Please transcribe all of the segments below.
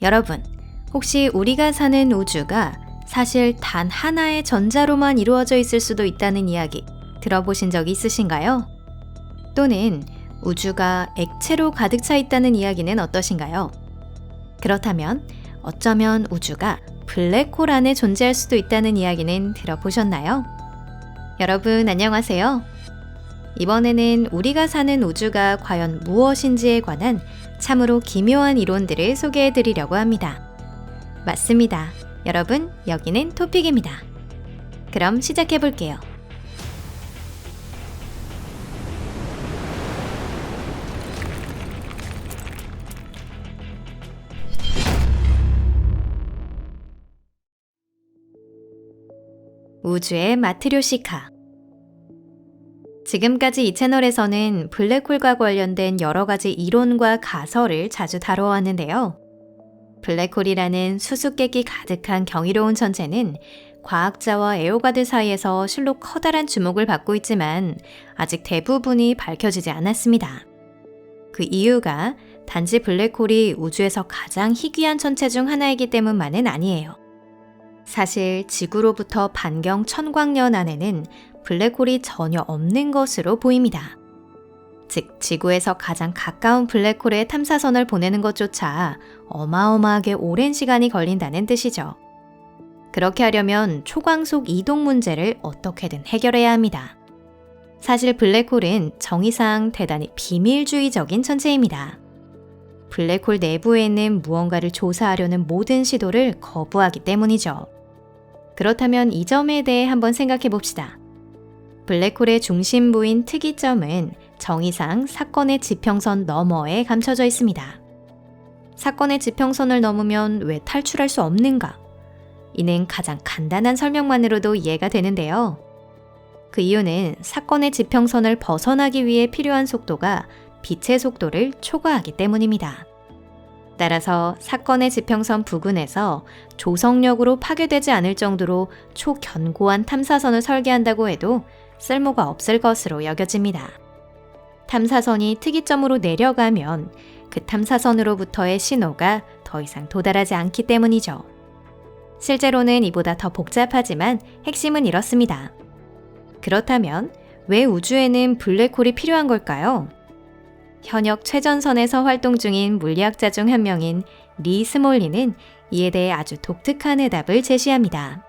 여러분, 혹시 우리가 사는 우주가 사실 단 하나의 전자로만 이루어져 있을 수도 있다는 이야기 들어보신 적 있으신가요? 또는 우주가 액체로 가득 차 있다는 이야기는 어떠신가요? 그렇다면 어쩌면 우주가 블랙홀 안에 존재할 수도 있다는 이야기는 들어보셨나요? 여러분 안녕하세요. 이번에는 우리가 사는 우주가 과연 무엇인지에 관한 참으로 기묘한 이론들을 소개해 드리려고 합니다. 맞습니다. 여러분, 여기는 토픽입니다. 그럼 시작해 볼게요. 우주의 마트료시카. 지금까지 이 채널에서는 블랙홀과 관련된 여러 가지 이론과 가설을 자주 다뤄왔는데요. 블랙홀이라는 수수께끼 가득한 경이로운 천체는 과학자와 애호가들 사이에서 실로 커다란 주목을 받고 있지만 아직 대부분이 밝혀지지 않았습니다. 그 이유가 단지 블랙홀이 우주에서 가장 희귀한 천체 중 하나이기 때문만은 아니에요. 사실 지구로부터 반경 1000광년 안에는 블랙홀이 전혀 없는 것으로 보입니다. 즉, 지구에서 가장 가까운 블랙홀에 탐사선을 보내는 것조차 어마어마하게 오랜 시간이 걸린다는 뜻이죠. 그렇게 하려면 초광속 이동 문제를 어떻게든 해결해야 합니다. 사실 블랙홀은 정의상 대단히 비밀주의적인 천체입니다. 블랙홀 내부에 있는 무언가를 조사하려는 모든 시도를 거부하기 때문이죠. 그렇다면 이 점에 대해 한번 생각해 봅시다. 블랙홀의 중심부인 특이점은 정의상 사건의 지평선 너머에 감춰져 있습니다. 사건의 지평선을 넘으면 왜 탈출할 수 없는가? 이는 가장 간단한 설명만으로도 이해가 되는데요. 그 이유는 사건의 지평선을 벗어나기 위해 필요한 속도가 빛의 속도를 초과하기 때문입니다. 따라서 사건의 지평선 부근에서 조성력으로 파괴되지 않을 정도로 초견고한 탐사선을 설계한다고 해도 쓸모가 없을 것으로 여겨집니다. 탐사선이 특이점으로 내려가면 그 탐사선으로부터의 신호가 더 이상 도달하지 않기 때문이죠. 실제로는 이보다 더 복잡하지만 핵심은 이렇습니다. 그렇다면 왜 우주에는 블랙홀이 필요한 걸까요? 현역 최전선에서 활동 중인 물리학자 중 한 명인 리 스몰리는 이에 대해 아주 독특한 해답을 제시합니다.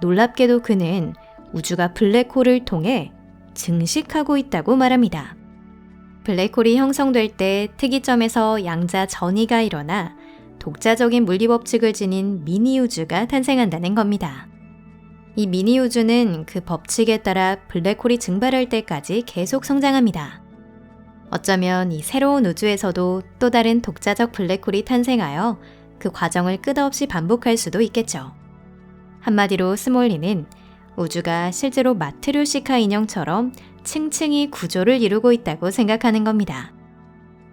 놀랍게도 그는 우주가 블랙홀을 통해 증식하고 있다고 말합니다. 블랙홀이 형성될 때 특이점에서 양자 전이가 일어나 독자적인 물리법칙을 지닌 미니우주가 탄생한다는 겁니다. 이 미니우주는 그 법칙에 따라 블랙홀이 증발할 때까지 계속 성장합니다. 어쩌면 이 새로운 우주에서도 또 다른 독자적 블랙홀이 탄생하여 그 과정을 끝없이 반복할 수도 있겠죠. 한마디로 스몰리는 우주가 실제로 마트료시카 인형처럼 층층이 구조를 이루고 있다고 생각하는 겁니다.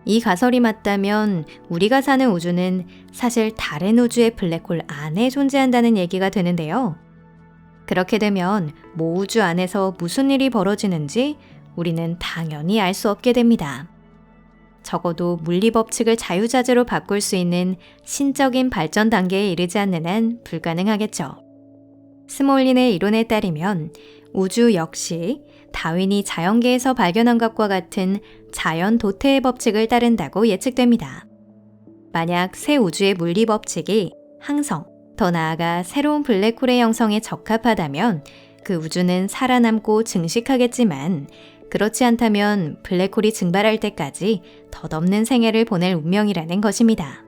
이 가설이 맞다면 우리가 사는 우주는 사실 다른 우주의 블랙홀 안에 존재한다는 얘기가 되는데요. 그렇게 되면 모 우주 안에서 무슨 일이 벌어지는지 우리는 당연히 알 수 없게 됩니다. 적어도 물리법칙을 자유자재로 바꿀 수 있는 신적인 발전 단계에 이르지 않는 한 불가능하겠죠. 스몰린의 이론에 따르면 우주 역시 다윈이 자연계에서 발견한 것과 같은 자연 도태의 법칙을 따른다고 예측됩니다. 만약 새 우주의 물리법칙이 항성, 더 나아가 새로운 블랙홀의 형성에 적합하다면 그 우주는 살아남고 증식하겠지만 그렇지 않다면 블랙홀이 증발할 때까지 덧없는 생애를 보낼 운명이라는 것입니다.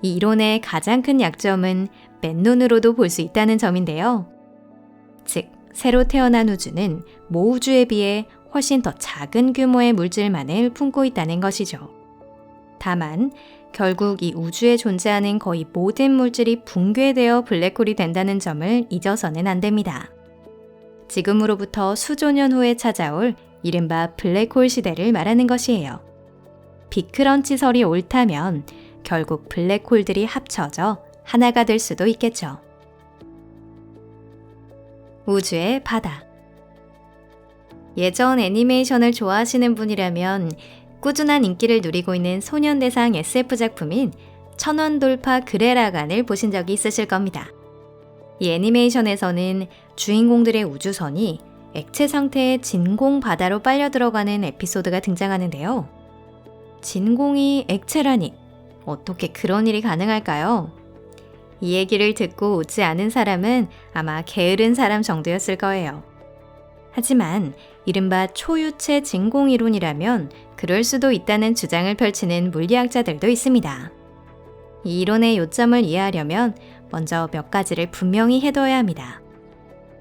이 이론의 가장 큰 약점은 맨눈으로도 볼 수 있다는 점인데요. 즉, 새로 태어난 우주는 모 우주에 비해 훨씬 더 작은 규모의 물질만을 품고 있다는 것이죠. 다만 결국 이 우주에 존재하는 거의 모든 물질이 붕괴되어 블랙홀이 된다는 점을 잊어서는 안 됩니다. 지금으로부터 수조 년 후에 찾아올 이른바 블랙홀 시대를 말하는 것이에요. 빅크런치설이 옳다면 결국 블랙홀들이 합쳐져 하나가 될 수도 있겠죠. 우주의 바다. 예전 애니메이션을 좋아하시는 분이라면 꾸준한 인기를 누리고 있는 소년대상 SF 작품인 천원 돌파 그레라간을 보신 적이 있으실 겁니다. 이 애니메이션에서는 주인공들의 우주선이 액체 상태의 진공 바다로 빨려 들어가는 에피소드가 등장하는데요. 진공이 액체라니 어떻게 그런 일이 가능할까요? 이 얘기를 듣고 웃지 않은 사람은 아마 게으른 사람 정도였을 거예요. 하지만 이른바 초유체 진공 이론이라면 그럴 수도 있다는 주장을 펼치는 물리학자들도 있습니다. 이 이론의 요점을 이해하려면 먼저 몇 가지를 분명히 해둬야 합니다.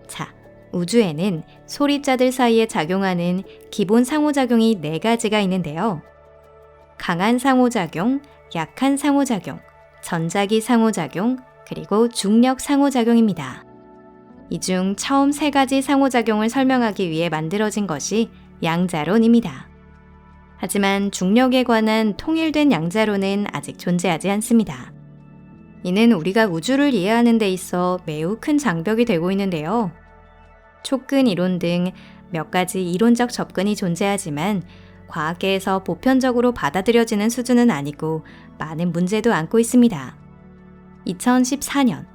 자, 우주에는 소립자들 사이에 작용하는 기본 상호작용이 4가지가 있는데요. 강한 상호작용, 약한 상호작용, 전자기 상호작용, 그리고 중력 상호작용입니다. 이 중 처음 3가지 상호작용을 설명하기 위해 만들어진 것이 양자론입니다. 하지만 중력에 관한 통일된 양자론은 아직 존재하지 않습니다. 이는 우리가 우주를 이해하는 데 있어 매우 큰 장벽이 되고 있는데요. 촉근 이론 등 몇 가지 이론적 접근이 존재하지만 과학계에서 보편적으로 받아들여지는 수준은 아니고 많은 문제도 안고 있습니다. 2014년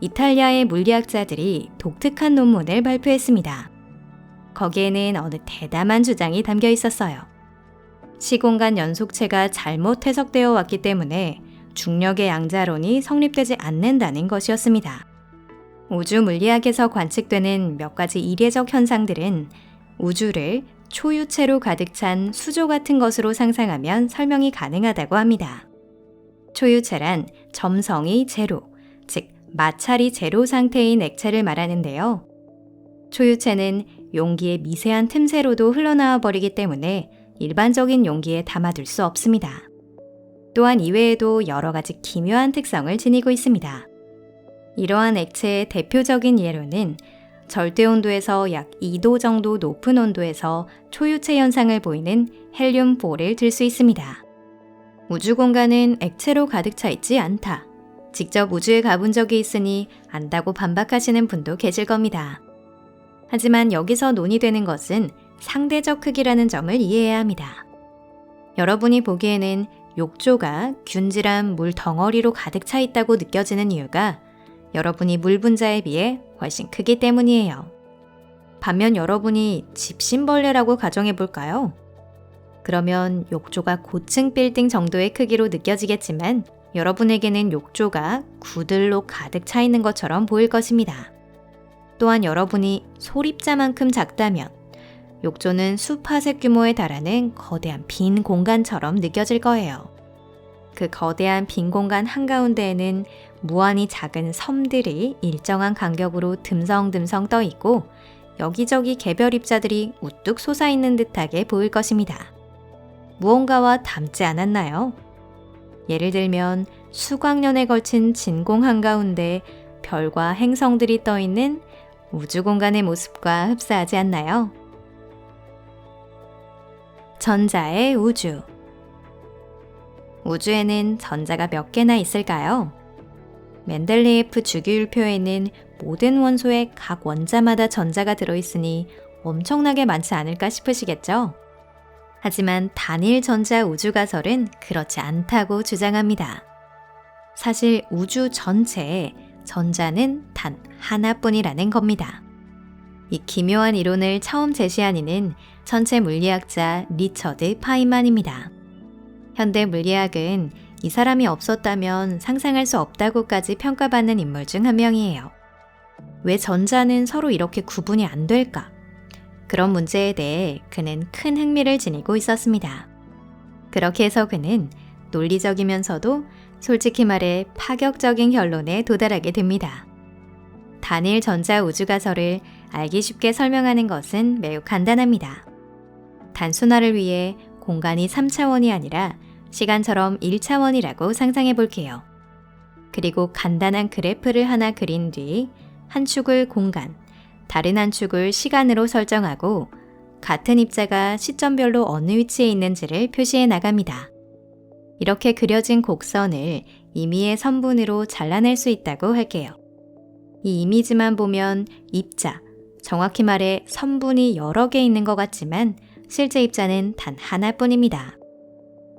이탈리아의 물리학자들이 독특한 논문을 발표했습니다. 거기에는 어느 대담한 주장이 담겨 있었어요. 시공간 연속체가 잘못 해석되어 왔기 때문에 중력의 양자론이 성립되지 않는다는 것이었습니다. 우주 물리학에서 관측되는 몇 가지 이례적 현상들은 우주를 초유체로 가득 찬 수조 같은 것으로 상상하면 설명이 가능하다고 합니다. 초유체란 점성이 제로, 즉 마찰이 제로 상태인 액체를 말하는데요. 초유체는 용기의 미세한 틈새로도 흘러나와 버리기 때문에 일반적인 용기에 담아둘 수 없습니다. 또한 이외에도 여러 가지 기묘한 특성을 지니고 있습니다. 이러한 액체의 대표적인 예로는 절대온도에서 약 2도 정도 높은 온도에서 초유체 현상을 보이는 헬륨-4를 들 수 있습니다. 우주 공간은 액체로 가득 차 있지 않다. 직접 우주에 가본 적이 있으니 안다고 반박하시는 분도 계실 겁니다. 하지만 여기서 논의되는 것은 상대적 크기라는 점을 이해해야 합니다. 여러분이 보기에는 욕조가 균질한 물 덩어리로 가득 차 있다고 느껴지는 이유가 여러분이 물 분자에 비해 훨씬 크기 때문이에요. 반면 여러분이 집신벌레라고 가정해 볼까요? 그러면 욕조가 고층 빌딩 정도의 크기로 느껴지겠지만 여러분에게는 욕조가 구들로 가득 차 있는 것처럼 보일 것입니다. 또한 여러분이 소립자만큼 작다면 욕조는 수파색 규모에 달하는 거대한 빈 공간처럼 느껴질 거예요. 그 거대한 빈 공간 한가운데에는 무한히 작은 섬들이 일정한 간격으로 듬성듬성 떠 있고 여기저기 개별 입자들이 우뚝 솟아있는 듯하게 보일 것입니다. 무언가와 닮지 않았나요? 예를 들면 수광년에 걸친 진공 한가운데 별과 행성들이 떠 있는 우주 공간의 모습과 흡사하지 않나요? 전자의 우주. 우주에는 전자가 몇 개나 있을까요? 멘델레예프 주기율표에는 모든 원소의 각 원자마다 전자가 들어있으니 엄청나게 많지 않을까 싶으시겠죠? 하지만 단일 전자 우주가설은 그렇지 않다고 주장합니다. 사실 우주 전체에 전자는 단 하나뿐이라는 겁니다. 이 기묘한 이론을 처음 제시한 이는 천체 물리학자 리처드 파인만입니다. 현대 물리학은 이 사람이 없었다면 상상할 수 없다고까지 평가받는 인물 중 한 명이에요. 왜 전자는 서로 이렇게 구분이 안 될까? 그런 문제에 대해 그는 큰 흥미를 지니고 있었습니다. 그렇게 해서 그는 논리적이면서도 솔직히 말해 파격적인 결론에 도달하게 됩니다. 단일 전자 우주가설을 알기 쉽게 설명하는 것은 매우 간단합니다. 단순화를 위해 공간이 3차원이 아니라 시간처럼 1차원이라고 상상해 볼게요. 그리고 간단한 그래프를 하나 그린 뒤 한 축을 공간, 다른 한 축을 시간으로 설정하고 같은 입자가 시점별로 어느 위치에 있는지를 표시해 나갑니다. 이렇게 그려진 곡선을 임의의 선분으로 잘라낼 수 있다고 할게요. 이 이미지만 보면 입자, 정확히 말해 선분이 여러 개 있는 것 같지만 실제 입자는 단 하나뿐입니다.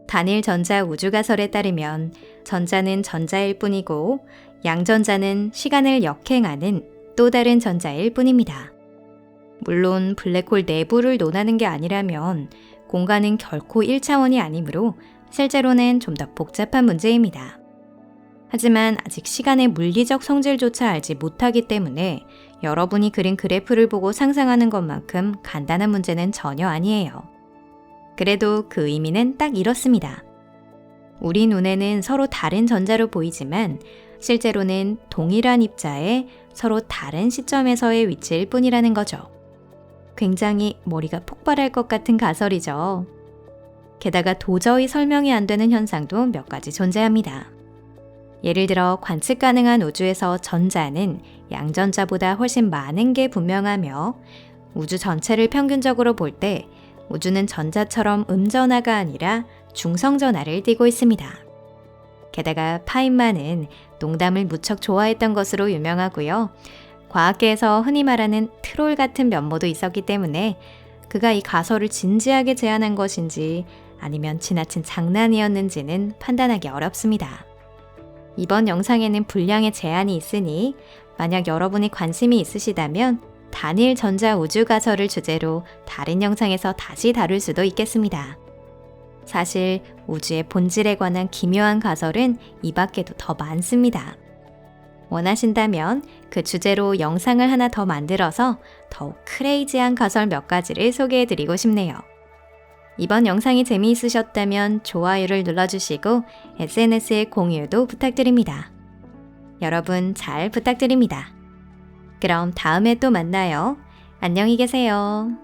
단일 전자 우주가설에 따르면 전자는 전자일 뿐이고 양전자는 시간을 역행하는 또 다른 전자일 뿐입니다. 물론 블랙홀 내부를 논하는 게 아니라면 공간은 결코 1차원이 아니므로 실제로는 좀 더 복잡한 문제입니다. 하지만 아직 시간의 물리적 성질조차 알지 못하기 때문에 여러분이 그린 그래프를 보고 상상하는 것만큼 간단한 문제는 전혀 아니에요. 그래도 그 의미는 딱 이렇습니다. 우리 눈에는 서로 다른 전자로 보이지만 실제로는 동일한 입자에 서로 다른 시점에서의 위치일 뿐이라는 거죠. 굉장히 머리가 폭발할 것 같은 가설이죠. 게다가 도저히 설명이 안 되는 현상도 몇 가지 존재합니다. 예를 들어 관측 가능한 우주에서 전자는 양전자보다 훨씬 많은 게 분명하며 우주 전체를 평균적으로 볼 때 우주는 전자처럼 음전하가 아니라 중성전하를 띠고 있습니다. 게다가 파인만은 농담을 무척 좋아했던 것으로 유명하고요. 과학계에서 흔히 말하는 트롤 같은 면모도 있었기 때문에 그가 이 가설을 진지하게 제안한 것인지 아니면 지나친 장난이었는지는 판단하기 어렵습니다. 이번 영상에는 분량의 제한이 있으니 만약 여러분이 관심이 있으시다면 단일 전자 우주 가설을 주제로 다른 영상에서 다시 다룰 수도 있겠습니다. 사실 우주의 본질에 관한 기묘한 가설은 이 밖에도 더 많습니다. 원하신다면 그 주제로 영상을 하나 더 만들어서 더욱 크레이지한 가설 몇 가지를 소개해드리고 싶네요. 이번 영상이 재미있으셨다면 좋아요를 눌러주시고 SNS에 공유도 부탁드립니다. 여러분 잘 부탁드립니다. 그럼 다음에 또 만나요. 안녕히 계세요.